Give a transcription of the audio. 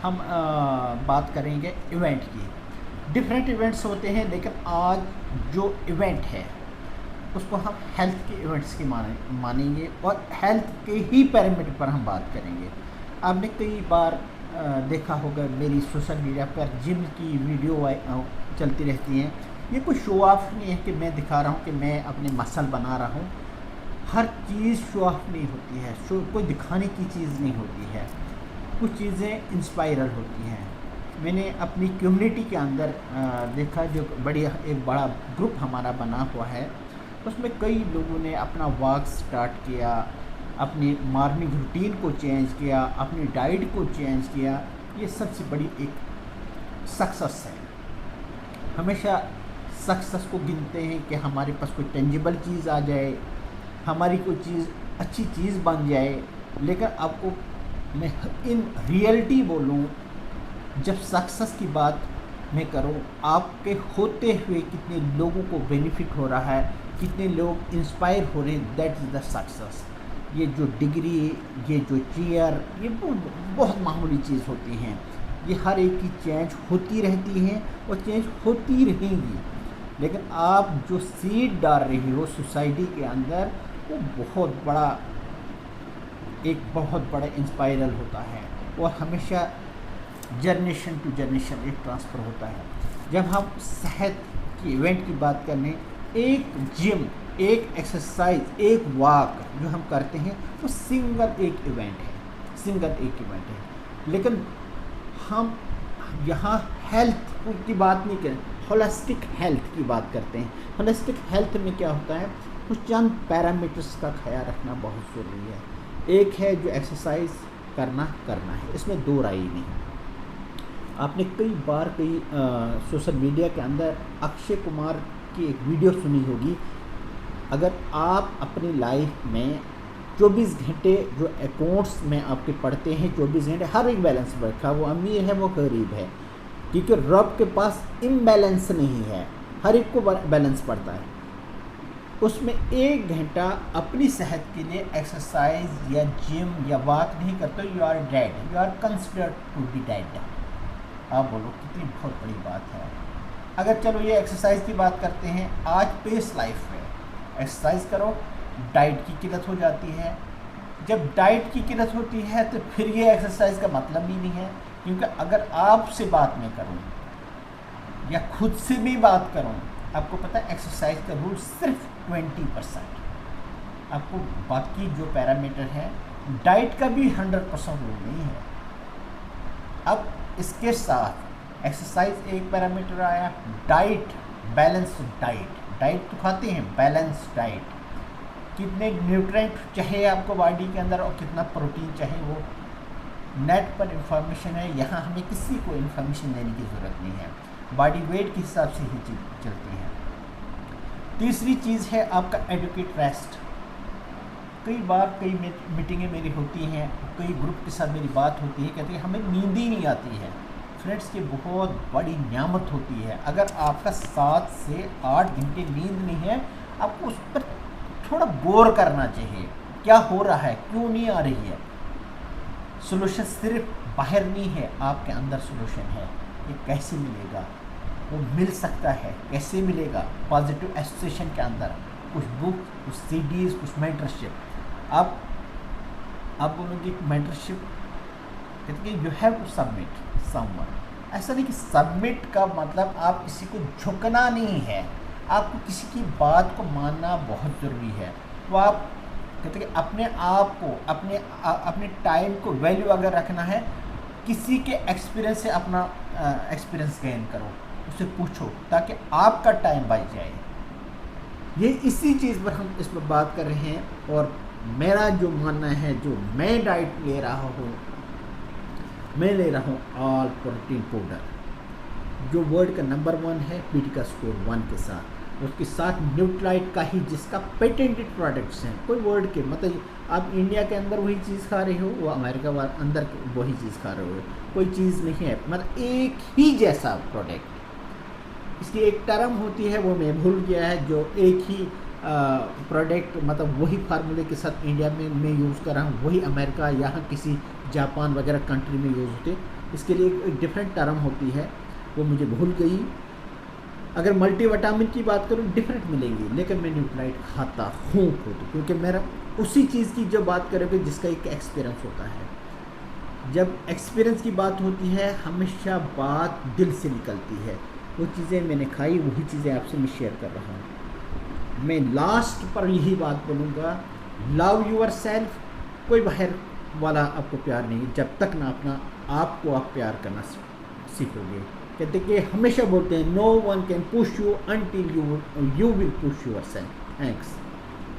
हम बात करेंगे इवेंट की। डिफरेंट इवेंट्स होते हैं, लेकिन आज जो इवेंट है उसको हम हेल्थ के इवेंट्स की मानेंगे और हेल्थ के ही पैरामीटर पर हम बात करेंगे। आपने कई बार देखा होगा मेरी सोशल मीडिया पर जिम की वीडियो चलती रहती हैं। ये कोई शो ऑफ नहीं है कि मैं दिखा रहा हूँ कि मैं अपने मसल बना रहा हूँ। हर चीज़ शो ऑफ नहीं होती है, शो कोई दिखाने की चीज़ नहीं होती है। कुछ चीज़ें इंस्पायरल होती हैं। मैंने अपनी कम्युनिटी के अंदर देखा, जो एक बड़ा ग्रुप हमारा बना हुआ है, उसमें कई लोगों ने अपना वॉक स्टार्ट किया, अपनी मॉर्निंग रूटीन को चेंज किया, अपनी डाइट को चेंज किया। ये सबसे बड़ी एक सक्सेस है। हमेशा सक्सेस को गिनते हैं कि हमारे पास कोई टेंजिबल चीज़ आ जाए, हमारी कोई चीज़ अच्छी चीज़ बन जाए। लेकिन आपको मैं इन रियलिटी बोलूँ, जब सक्सेस की बात मैं करूँ, आपके होते हुए कितने लोगों को बेनिफिट हो रहा है, कितने लोग इंस्पायर हो रहे हैं, दैट इज़ द सक्सेस। ये जो डिग्री, ये जो चेयर, ये बहुत मामूली चीज़ होती हैं। ये हर एक की चेंज होती रहती हैं और चेंज होती रहेंगी। लेकिन आप जो सीड डाल रही हो सोसाइटी के अंदर, वो बहुत बड़ा इंस्पायरल होता है और हमेशा जनरेशन टू जनरेशन एक ट्रांसफ़र होता है। जब हम सेहत की इवेंट की बात करने, एक जिम, एक एक्सरसाइज, एक वॉक जो हम करते हैं, वो सिंगल एक इवेंट है। लेकिन हम यहाँ हेल्थ की बात नहीं करें, होलिस्टिक हेल्थ की बात करते हैं। होलिस्टिक हेल्थ में क्या होता है, कुछ चंद पैरामीटर्स का ख्याल रखना बहुत ज़रूरी है। एक है जो एक्सरसाइज करना है, इसमें दो राय नहीं। आपने कई सोशल मीडिया के अंदर अक्षय कुमार की एक वीडियो सुनी होगी। अगर आप अपनी लाइफ में 24 घंटे जो अकाउंट्स में आपके पढ़ते हैं, 24 घंटे हर एक बैलेंस रखा, वो अमीर है वो गरीब है, क्योंकि रब के पास इम्बैलेंस नहीं है, हर एक को बैलेंस पड़ता है। उसमें 1 घंटा अपनी सेहत के लिए एक्सरसाइज या जिम या वॉक नहीं करते, you are dead, you are considered to be dead. आप बोलो कितनी बहुत बड़ी बात है। अगर चलो ये एक्सरसाइज की बात करते हैं, आज पेस लाइफ में एक्सरसाइज करो, डाइट की किल्लत हो जाती है। जब डाइट की किल्लत होती है तो फिर ये एक्सरसाइज का मतलब ही नहीं है। क्योंकि अगर आपसे बात मैं करूँ या खुद से भी बात करूँ, आपको पता है एक्सरसाइज का रूल सिर्फ 20%। आपको बाकी जो पैरामीटर है, डाइट का भी 100% रूल नहीं है। अब इसके साथ एक्सरसाइज एक पैरामीटर आया, डाइट, बैलेंस डाइट तो खाते हैं, बैलेंस डाइट, कितने न्यूट्रिएंट चाहिए आपको बॉडी के अंदर और कितना प्रोटीन चाहिए, वो नेट पर इंफॉर्मेशन है। यहाँ हमें किसी को इंफॉर्मेशन देने की ज़रूरत नहीं है, बॉडी वेट के हिसाब से ही चलती है। तीसरी चीज़ है आपका एडुकेट रेस्ट। कई बार कई मीटिंगें मेरी होती हैं, कई ग्रुप के साथ मेरी बात होती है, कहते हैं हमें नींद ही नहीं आती है। फ्रेंड्स, ये बहुत बड़ी नियामत होती है। अगर आपका 7 से 8 घंटे नींद नहीं है, आपको उस पर थोड़ा गौर करना चाहिए, क्या हो रहा है, क्यों नहीं आ रही है। सोल्यूशन सिर्फ बाहर नहीं है, आपके अंदर सोल्यूशन है। ये कैसे मिलेगा, वो मिल सकता है, कैसे मिलेगा? पॉजिटिव एसोसिएशन के अंदर कुछ बुक, कुछ सीडीज, कुछ मेंटरशिप। आप बोलोगे मेंटरशिप, कहते हैं you have to submit someone. ऐसा नहीं कि सबमिट का मतलब आप किसी को झुकना नहीं है, आपको किसी की बात को मानना बहुत ज़रूरी है। तो आप कहते हैं कि अपने आप को, अपने टाइम को वैल्यू अगर रखना है, किसी के एक्सपीरियंस से अपना एक्सपीरियंस गेन करो, उससे पूछो, ताकि आपका टाइम बच जाए। ये इसी चीज़ पर हम इस पर बात कर रहे हैं। और मेरा जो मानना है, जो मैं डाइट ले रहा हूँ, मैं ले रहा हूँ ऑल प्रोटीन पाउडर, जो वर्ल्ड का नंबर 1 है, पीटी का स्कोर 1 के साथ। उसके साथ न्यूट्राइट का ही, जिसका पेटेंटेड प्रोडक्ट्स हैं। कोई वर्ल्ड के, मतलब आप इंडिया के अंदर वही चीज़ खा रहे हो, वो अमेरिका अंदर वही चीज़ खा रहे हो, कोई चीज़ नहीं है, मतलब एक ही जैसा प्रोडक्ट। इसकी एक टर्म होती है, वो मैं भूल गया है, जो एक ही प्रोडक्ट, मतलब वही फार्मूले के साथ इंडिया में मैं यूज़ कर रहा हूँ, वही अमेरिका यहाँ किसी जापान वगैरह कंट्री में यूज़ होते, इसके लिए एक डिफरेंट टर्म होती है, वो मुझे भूल गई। अगर मल्टीविटामिन की बात करूँ डिफरेंट मिलेंगी, लेकिन मैं न्यूट्राइट खाता हूँ खुद, क्योंकि मेरा उसी चीज़ की जो बात करोगे जिसका एक एक्सपीरियंस होता है। जब एक्सपीरियंस की बात होती है हमेशा बात दिल से निकलती है। वो चीज़ें मैंने खाई, वही चीज़ें आपसे मैं शेयर कर रहा हूँ। मैं लास्ट पर यही बात बोलूँगा, लव यूर सेल्फ। कोई बाहर वाला आपको प्यार नहीं, जब तक ना अपना आपको आप प्यार करना सीखोगे। कहते कि हमेशा बोलते हैं no one can push you until you will push yourself. Thanks.